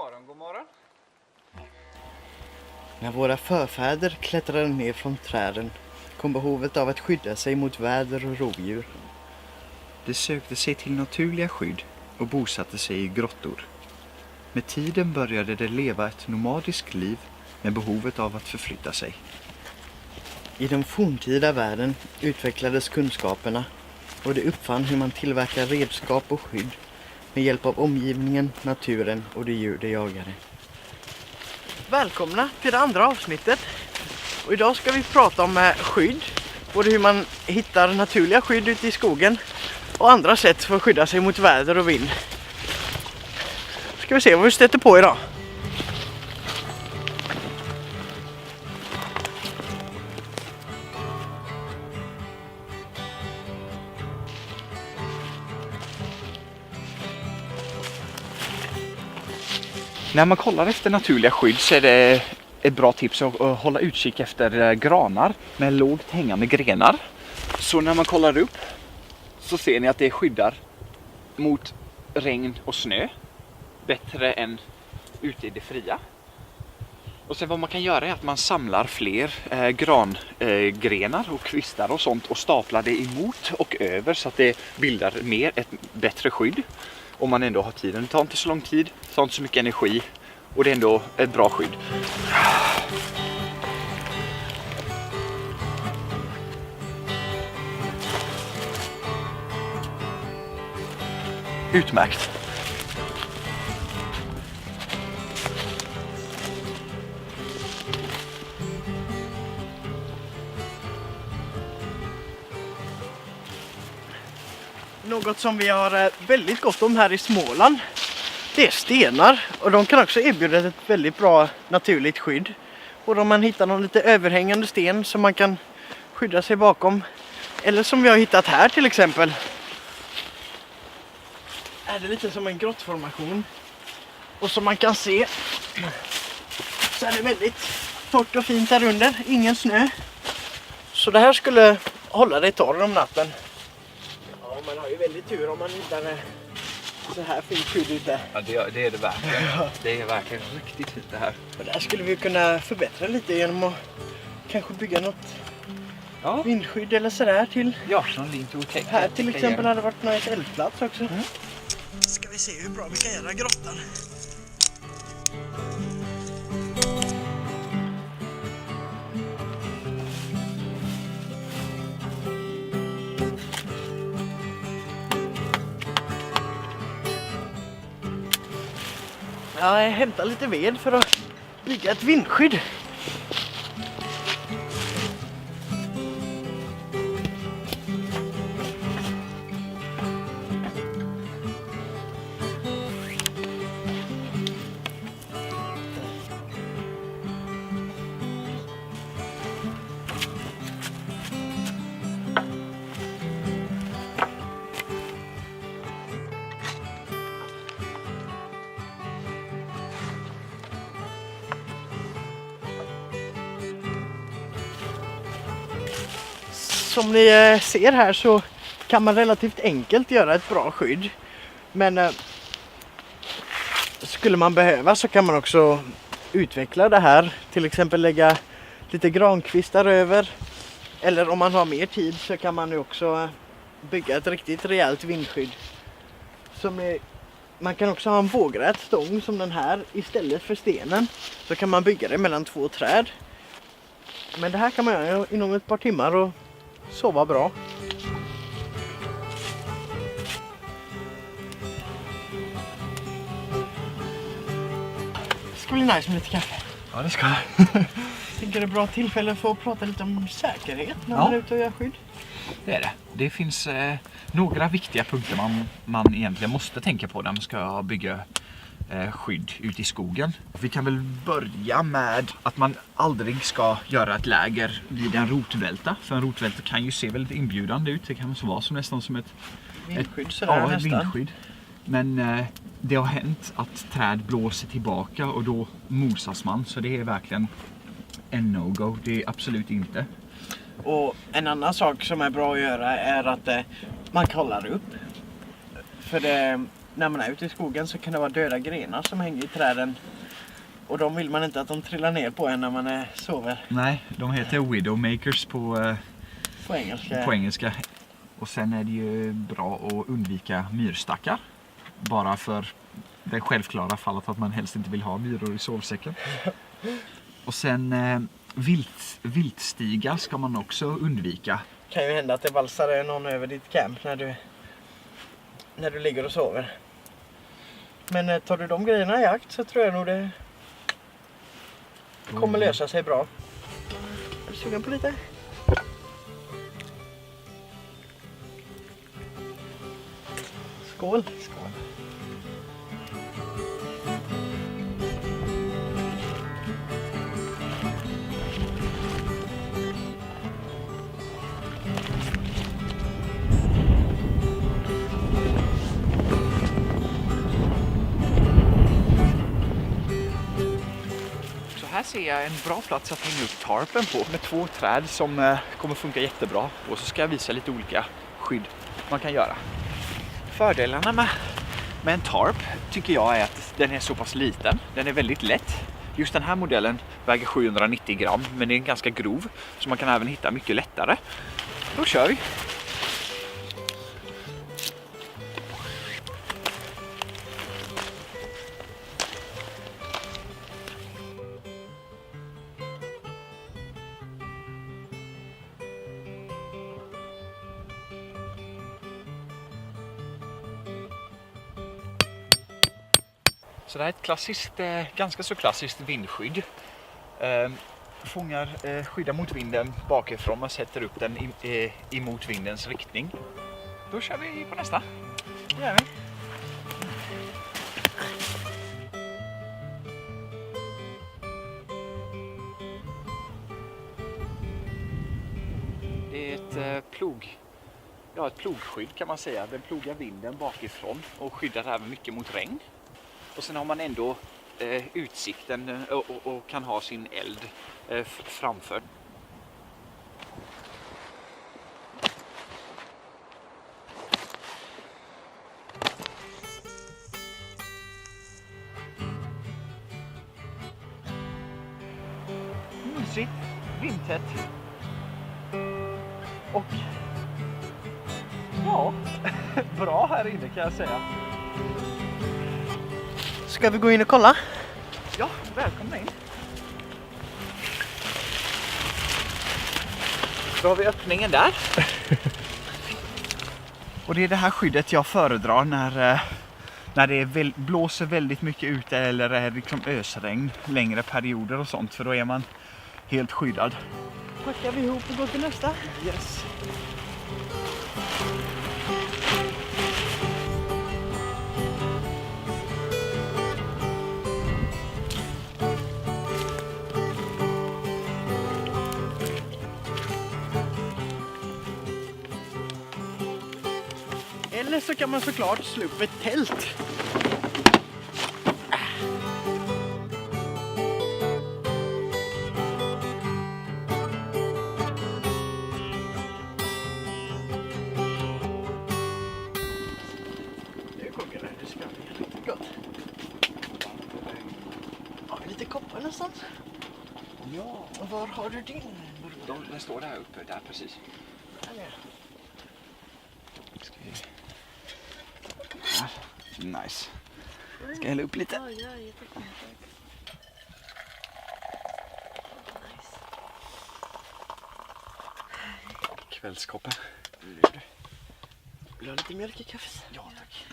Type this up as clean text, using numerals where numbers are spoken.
morgon, god morgon. När våra förfäder klättrade ner från träden kom behovet av att skydda sig mot väder och rovdjur. De sökte sig till naturliga skydd och bosatte sig i grottor. Med tiden började de leva ett nomadiskt liv med behovet av att förflytta sig. I den forntida världen utvecklades kunskaperna och de uppfann hur man tillverkar redskap och skydd med hjälp av omgivningen, naturen och de djur de jagade. Välkomna till det andra avsnittet. Och idag ska vi prata om skydd. Både hur man hittar naturliga skydd ute i skogen och andra sätt för att skydda sig mot väder och vind. Ska vi se vad vi stöter på idag. När man kollar efter naturliga skydd så är det ett bra tips att hålla utkik efter granar med lågt hängande grenar. Så när man kollar upp så ser ni att det skyddar mot regn och snö bättre än ute i det fria. Och sen vad man kan göra är att man samlar fler grangrenar och kvistar och sånt och staplar det emot och över så att det bildar ett bättre skydd. Om man ändå har tiden. Det tar inte så lång tid, tar inte så mycket energi och det är ändå ett bra skydd. Utmärkt. Något som vi har väldigt gott om här i Småland, det är stenar. Och de kan också erbjuda ett väldigt bra naturligt skydd. Och om man hittar någon lite överhängande sten som man kan skydda sig bakom. Eller som vi har hittat här till exempel. Är det lite som en grottformation. Och som man kan se så är det väldigt torrt och fint här under. Ingen snö. Så det här skulle hålla dig torr om natten. Man har ju väldigt tur om man hittar så här fint skydd ute. Ja, det är det verkligen. Det är verkligen riktigt fint det här. Och där skulle vi kunna förbättra lite genom att kanske bygga något vindskydd eller sådär till. Ja, någon lint och täcke. Här till exempel hade det varit en eldplats också. Ska vi se hur bra vi kan göra grottan. Jag hämtar lite ved för att bygga ett vindskydd. Som ni ser här så kan man relativt enkelt göra ett bra skydd. Men skulle man behöva så kan man också utveckla det här. Till exempel lägga lite grankvistar över. Eller om man har mer tid så kan man ju också bygga ett riktigt rejält vindskydd. Man kan också ha en vågrät stång som den här istället för stenen. Så kan man bygga det mellan två träd. Men det här kan man göra inom ett par timmar och sova bra. Det ska bli nice med lite kaffe. Ja, det ska jag. Jag tycker det är bra tillfälle för att prata lite om säkerhet när man är ute och gör skydd. Det är det. Det finns några viktiga punkter man egentligen måste tänka på när man ska bygga skydd ute i skogen. Vi kan väl börja med att man aldrig ska göra ett läger vid en rotvälta. För en rotvälta kan ju se väldigt inbjudande ut. Det kan vara som nästan som ett vindskydd. Men det har hänt att träd blåser tillbaka och då mosas man. Så det är verkligen en no-go. Det är absolut inte. Och en annan sak som är bra att göra är att man kollar upp. För när man är ute i skogen så kan det vara döda grenar som hänger i träden. Och de vill man inte att de trillar ner på en när man sover. Nej, de heter Widowmakers på engelska. Och sen är det ju bra att undvika myrstackar. Bara för det självklara fallet att man helst inte vill ha myror i sovsäcken. Och sen viltstigar ska man också undvika. Det kan ju hända att det valsar någon över ditt camp när du ligger och sover. Men tar du de grejerna i jakt så tror jag nog det kommer lösa sig bra. Är du sugen på lite? Skål! Skål! Här ser jag en bra plats att hänga upp tarpen på med 2 träd som kommer funka jättebra. Och så ska jag visa lite olika skydd man kan göra. Fördelarna med en tarp tycker jag är att den är så pass liten. Den är väldigt lätt. Just den här modellen väger 790 gram men det är ganska grov så man kan även hitta mycket lättare. Då kör vi! Så det här är ett klassiskt, ganska så klassiskt vindskydd. Skyddar mot vinden bakifrån. Man sätter upp den emot vindens riktning. Då kör vi på nästa. Det gör vi. Det är ett ett plogskydd kan man säga. Den plogar vinden bakifrån och skyddar även mycket mot regn. Och sen har man ändå utsikten och kan ha sin eld framför. Mysigt, vindtätt. Och ja, bra här inne kan jag säga. Ska vi gå in och kolla? Ja, välkomna in. Då har vi öppningen där. Och det är det här skyddet jag föredrar när det blåser väldigt mycket ute eller är liksom ösregn längre perioder och sånt. För då är man helt skyddad. Packar vi ihop och går till nästa? Yes. Eller så kan man såklart slå upp ett tält. Nu kommer det, det ska bli riktigt gott. Har vi lite koppar någonstans? Ja. Och var har du din? Den står där uppe, där precis. Nice. Ska jag hälla upp lite? Ja, jättefint. Nice. Kvällskoppen. Vill du ha lite mjölk i kaffet? Ja, tack.